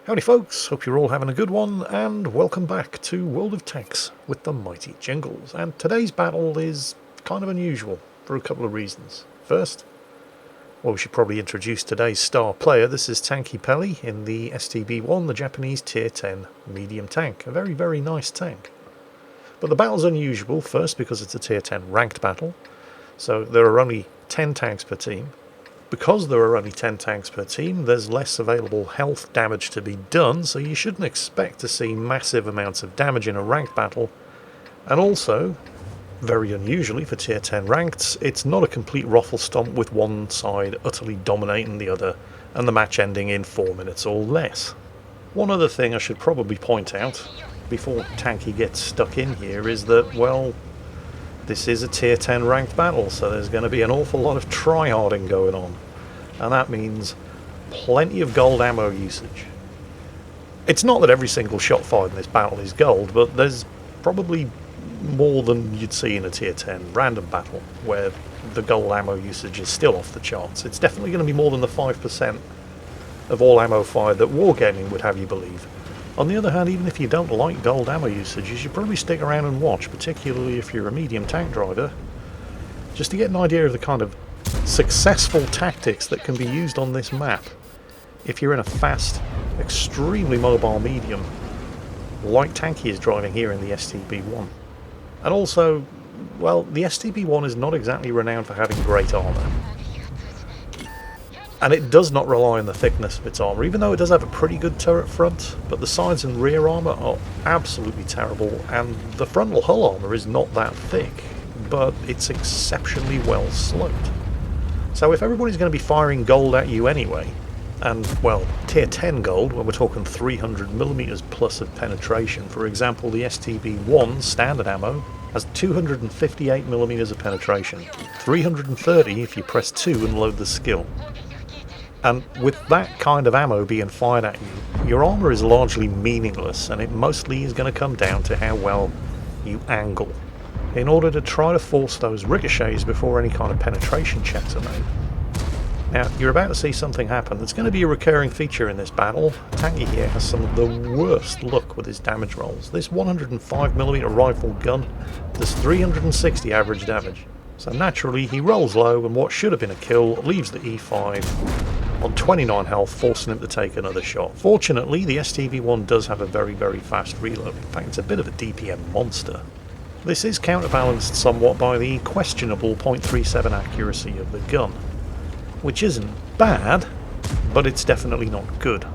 Howdy folks, hope you're all having a good one, and welcome back to World of Tanks with the mighty Jingles. And today's battle is kind of unusual for a couple of reasons. First, well, we should probably introduce today's star player. This is Tanky Pelly in the STB-1, the Japanese Tier 10 medium tank. A very, very nice tank. But the battle's unusual, first because it's a Tier 10 ranked battle, so there are only 10 tanks per team. Because there are only 10 tanks per team, there's less available health damage to be done, so you shouldn't expect to see massive amounts of damage in a ranked battle. And also, very unusually for Tier 10 rankeds, it's not a complete ruffle stomp with one side utterly dominating the other, and the match ending in 4 minutes or less. One other thing I should probably point out, before Tanky gets stuck in here, is that, well, this is a Tier 10 ranked battle, so there's going to be an awful lot of tryharding going on. And that means plenty of gold ammo usage. It's not that every single shot fired in this battle is gold, but there's probably more than you'd see in a Tier 10 random battle, where the gold ammo usage is still off the charts. It's definitely going to be more than the 5% of all ammo fired that Wargaming would have you believe. On the other hand, even if you don't like gold ammo usage, you should probably stick around and watch, particularly if you're a medium tank driver, just to get an idea of the kind of successful tactics that can be used on this map if you're in a fast, extremely mobile medium, like Tanky is driving here in the STB-1. And also, well, the STB-1 is not exactly renowned for having great armour. And it does not rely on the thickness of its armour, even though it does have a pretty good turret front, but the sides and rear armour are absolutely terrible, and the frontal hull armour is not that thick, but it's exceptionally well sloped. So if everybody's going to be firing gold at you anyway, and, well, Tier 10 gold, when we're talking 300mm plus of penetration, for example, the STB-1 standard ammo has 258mm of penetration, 330 if you press 2 and load the skill. And with that kind of ammo being fired at you, your armour is largely meaningless, and it mostly is going to come down to how well you angle, in order to try to force those ricochets before any kind of penetration checks are made. Now, you're about to see something happen that's going to be a recurring feature in this battle. Tanky here has some of the worst luck with his damage rolls. This 105mm rifle gun does 360 average damage. So naturally, he rolls low, and what should have been a kill leaves the E5 on 29 health, forcing him to take another shot. Fortunately, the STB-1 does have a very, very fast reload. In fact, it's a bit of a DPM monster. This is counterbalanced somewhat by the questionable .37 accuracy of the gun, which isn't bad, but it's definitely not good.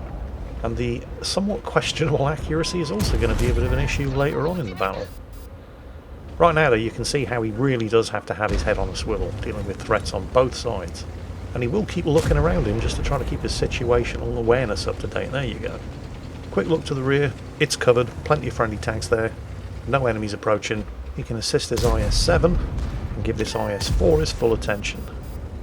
And the somewhat questionable accuracy is also going to be a bit of an issue later on in the battle. Right now, though, you can see how he really does have to have his head on a swivel, dealing with threats on both sides. And he will keep looking around him just to try to keep his situational awareness up to date. There you go. Quick look to the rear. It's covered. Plenty of friendly tanks there. No enemies approaching. He can assist his IS-7 and give this IS-4 his full attention.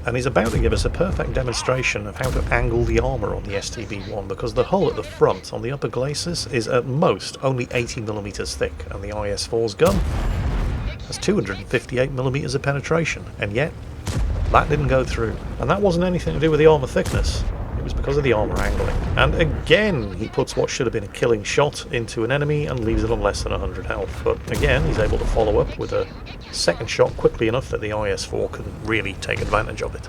And he's about to give us a perfect demonstration of how to angle the armour on the STB-1, because the hull at the front on the upper glacis is at most only 80mm thick, and the IS-4's gun has 258mm of penetration, and yet that didn't go through. And that wasn't anything to do with the armour thickness, it was because of the armour angling. And again, he puts what should have been a killing shot into an enemy and leaves it on less than 100 health. But again, he's able to follow up with a second shot quickly enough that the IS-4 couldn't really take advantage of it.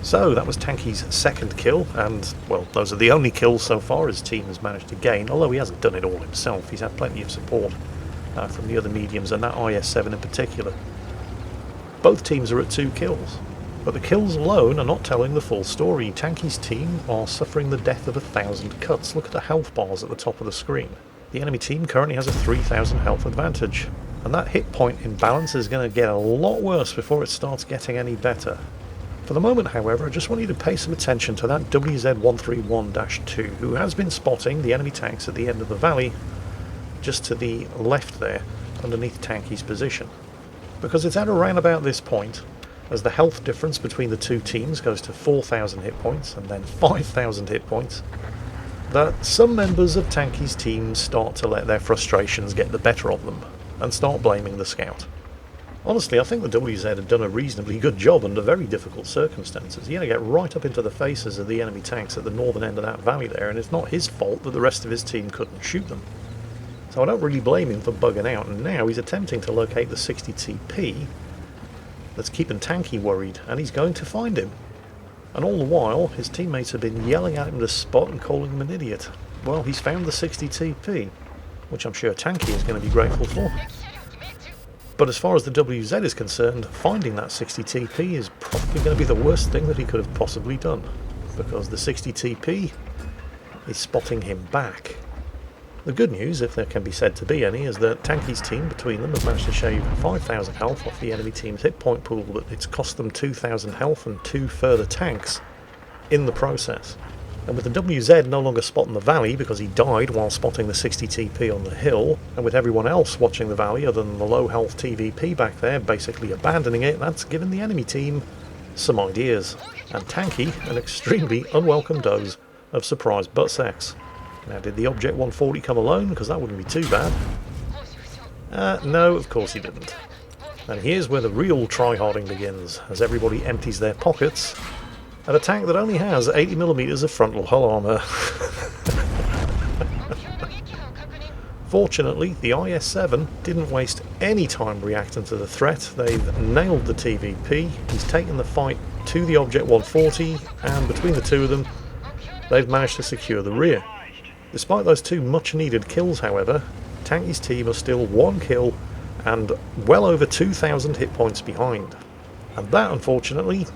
So that was Tanky's second kill, and, well, those are the only kills so far his team has managed to gain, although he hasn't done it all himself. He's had plenty of support from the other mediums, and that IS-7 in particular. Both teams are at 2 kills, but the kills alone are not telling the full story. Tanky's team are suffering the death of 1,000 cuts. Look at the health bars at the top of the screen. The enemy team currently has a 3,000 health advantage, and that hit point imbalance is going to get a lot worse before it starts getting any better. For the moment, however, I just want you to pay some attention to that WZ-131-2, who has been spotting the enemy tanks at the end of the valley, just to the left there, underneath Tanky's position. Because it's at around about this point, as the health difference between the two teams goes to 4,000 hit points and then 5,000 hit points, that some members of Tanky's team start to let their frustrations get the better of them and start blaming the scout. Honestly, I think the WZ had done a reasonably good job under very difficult circumstances. He had to get right up into the faces of the enemy tanks at the northern end of that valley there, and it's not his fault that the rest of his team couldn't shoot them. So I don't really blame him for bugging out, and now he's attempting to locate the 60 TP that's keeping Tanky worried, and he's going to find him. And all the while, his teammates have been yelling at him to spot and calling him an idiot. Well, he's found the 60 TP, which I'm sure Tanky is going to be grateful for. But as far as the WZ is concerned, finding that 60 TP is probably going to be the worst thing that he could have possibly done, because the 60 TP is spotting him back. The good news, if there can be said to be any, is that Tanky's team between them have managed to shave 5,000 health off the enemy team's hit point pool, but it's cost them 2,000 health and 2 further tanks in the process. And with the WZ no longer spotting the valley because he died while spotting the 60 TP on the hill, and with everyone else watching the valley other than the low health TVP back there basically abandoning it, that's given the enemy team some ideas, and Tanky an extremely unwelcome dose of surprise butt sex. Now, did the Object 140 come alone? Because that wouldn't be too bad. No, of course he didn't. And here's where the real tryharding begins, as everybody empties their pockets at a tank that only has 80mm of frontal hull armour. Fortunately, the IS-7 didn't waste any time reacting to the threat. They've nailed the TVP, he's taken the fight to the Object 140, and between the two of them, they've managed to secure the rear. Despite those 2 much-needed kills, however, Tanky's team are still 1 kill and well over 2,000 hit points behind. And that, unfortunately,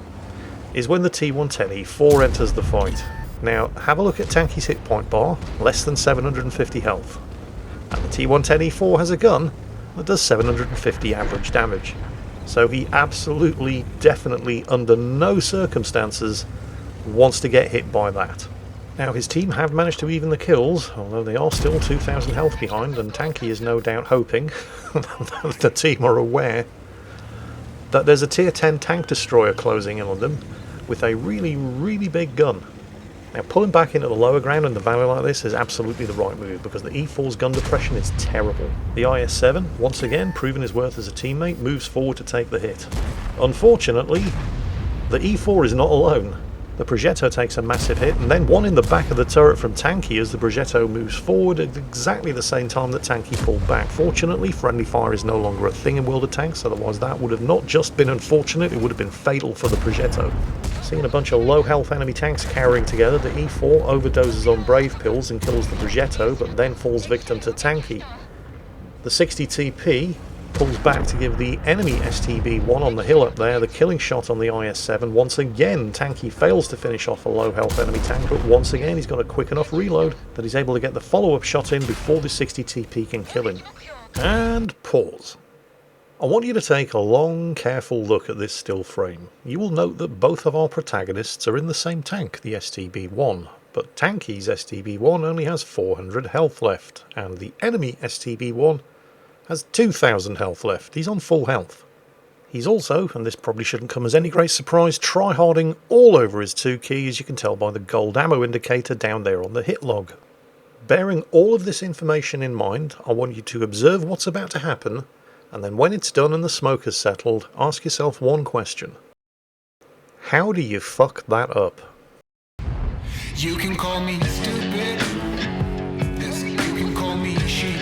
is when the T110E4 enters the fight. Now, have a look at Tanky's hit point bar, less than 750 health. And the T110E4 has a gun that does 750 average damage. So he absolutely, definitely, under no circumstances, wants to get hit by that. Now, his team have managed to even the kills, although they are still 2,000 health behind, and Tanky is no doubt hoping that the team are aware that there's a tier 10 tank destroyer closing in on them with a really, really big gun. Now, pulling back into the lower ground in the valley like this is absolutely the right move, because the E4's gun depression is terrible. The IS-7, once again, proving his worth as a teammate, moves forward to take the hit. Unfortunately, the E4 is not alone. The Progetto takes a massive hit, and then one in the back of the turret from Tanky as the Progetto moves forward at exactly the same time that Tanky pulled back. Fortunately, friendly fire is no longer a thing in World of Tanks, otherwise that would have not just been unfortunate, it would have been fatal for the Progetto. Seeing a bunch of low health enemy tanks cowering together, the E4 overdoses on Brave Pills and kills the Progetto, but then falls victim to Tanky. The 60 TP pulls back to give the enemy STB-1 on the hill up there the killing shot on the IS-7. Once again, Tanky fails to finish off a low health enemy tank, but once again he's got a quick enough reload that he's able to get the follow-up shot in before the 60 TP can kill him. And pause. I want you to take a long, careful look at this still frame. You will note that both of our protagonists are in the same tank, the STB-1, but Tanky's STB-1 only has 400 health left, and the enemy STB-1 has 2,000 health left. He's on full health. He's also, and this probably shouldn't come as any great surprise, tryharding all over his 2 key, as you can tell by the gold ammo indicator down there on the hit log. Bearing all of this information in mind, I want you to observe what's about to happen, and then when it's done and the smoke has settled, ask yourself one question. How do you fuck that up? You can call me stupid. Yes, you can call me sheep.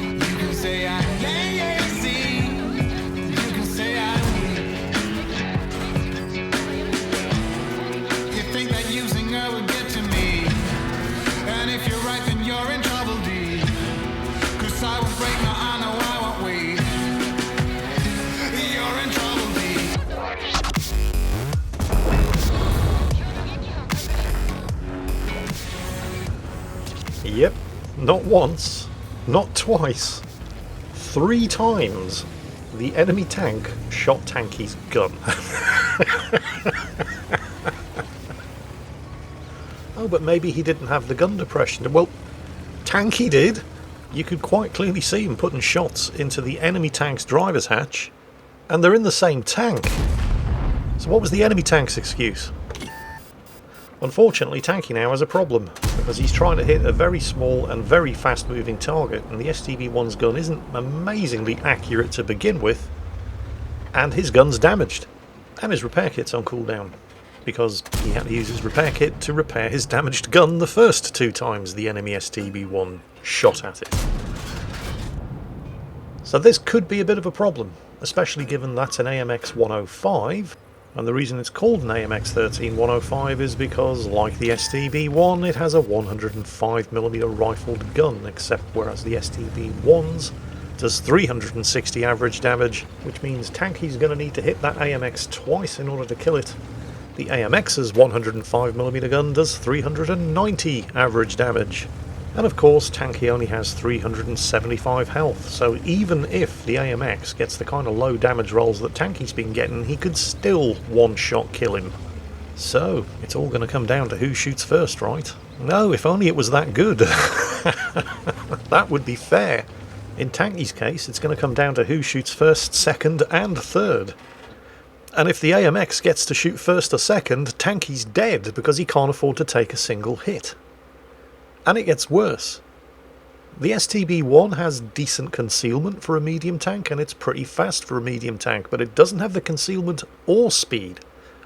You can say I'm lazy. You can say I'm weak. You think that using her would get to me. And if you're right, then you're in trouble, D. 'Cause I will break my I know I won't wait. You're in trouble, D. Yep, not once, not twice, 3 times the enemy tank shot Tanky's gun. Oh, but maybe he didn't have the gun depression. Well, Tanky did. You could quite clearly see him putting shots into the enemy tank's driver's hatch, and they're in the same tank. So what was the enemy tank's excuse? Unfortunately, Tanky now has a problem, because he's trying to hit a very small and very fast moving target, and the STB-1's gun isn't amazingly accurate to begin with, and his gun's damaged, and his repair kit's on cooldown, because he had to use his repair kit to repair his damaged gun the first 2 times the enemy STB-1 shot at it. So this could be a bit of a problem, especially given that's an AMX 105, and the reason it's called an AMX 13105 is because, like the STB-1, it has a 105mm rifled gun, except whereas the STB-1's does 360 average damage, which means Tanky's going to need to hit that AMX twice in order to kill it. The AMX's 105mm gun does 390 average damage. And of course, Tanky only has 375 health, so even if the AMX gets the kind of low damage rolls that Tanky's been getting, he could still one-shot kill him. So, it's all going to come down to who shoots first, right? No, if only it was that good. That would be fair. In Tanky's case, it's going to come down to who shoots first, second, and third. And if the AMX gets to shoot first or second, Tanky's dead because he can't afford to take a single hit. And it gets worse. The STB-1 has decent concealment for a medium tank, and it's pretty fast for a medium tank, but it doesn't have the concealment or speed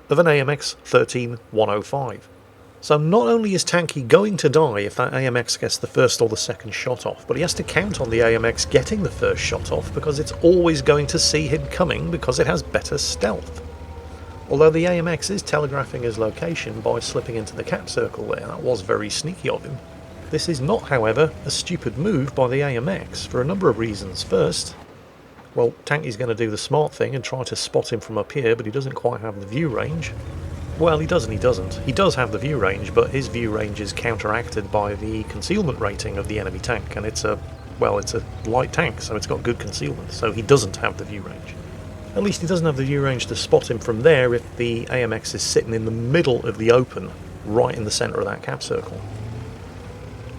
of an AMX 13105. So not only is Tanky going to die if that AMX gets the first or the second shot off, but he has to count on the AMX getting the first shot off because it's always going to see him coming because it has better stealth. Although the AMX is telegraphing his location by slipping into the cap circle there, that was very sneaky of him. This is not, however, a stupid move by the AMX for a number of reasons. First, well, Tanky's going to do the smart thing and try to spot him from up here, but he doesn't quite have the view range. Well, he does and he doesn't. He does have the view range, but his view range is counteracted by the concealment rating of the enemy tank, and it's a light tank, so it's got good concealment, so he doesn't have the view range. At least he doesn't have the view range to spot him from there if the AMX is sitting in the middle of the open, right in the centre of that cap circle.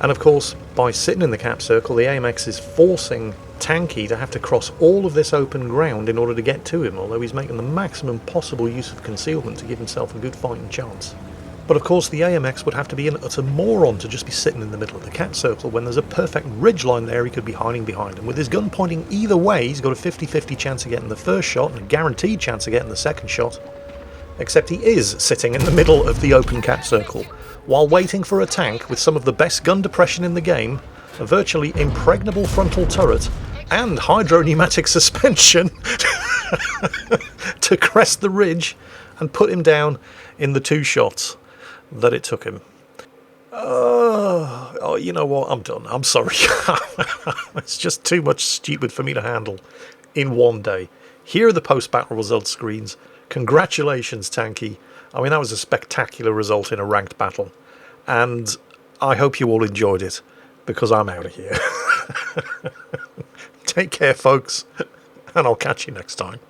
And of course, by sitting in the cap circle, the AMX is forcing Tanky to have to cross all of this open ground in order to get to him, although he's making the maximum possible use of concealment to give himself a good fighting chance. But of course the AMX would have to be an utter moron to just be sitting in the middle of the cap circle when there's a perfect ridgeline there he could be hiding behind. And with his gun pointing either way, he's got a 50-50 chance of getting the first shot and a guaranteed chance of getting the second shot. Except he is sitting in the middle of the open cap circle, while waiting for a tank with some of the best gun depression in the game, a virtually impregnable frontal turret, and hydro-pneumatic suspension to crest the ridge and put him down in the 2 shots that it took him. Oh, you know what? I'm done. I'm sorry. It's just too much stupid for me to handle in one day. Here are the post-battle results screens. Congratulations, Tanky. I mean, that was a spectacular result in a ranked battle. And I hope you all enjoyed it, because I'm out of here. Take care, folks, and I'll catch you next time.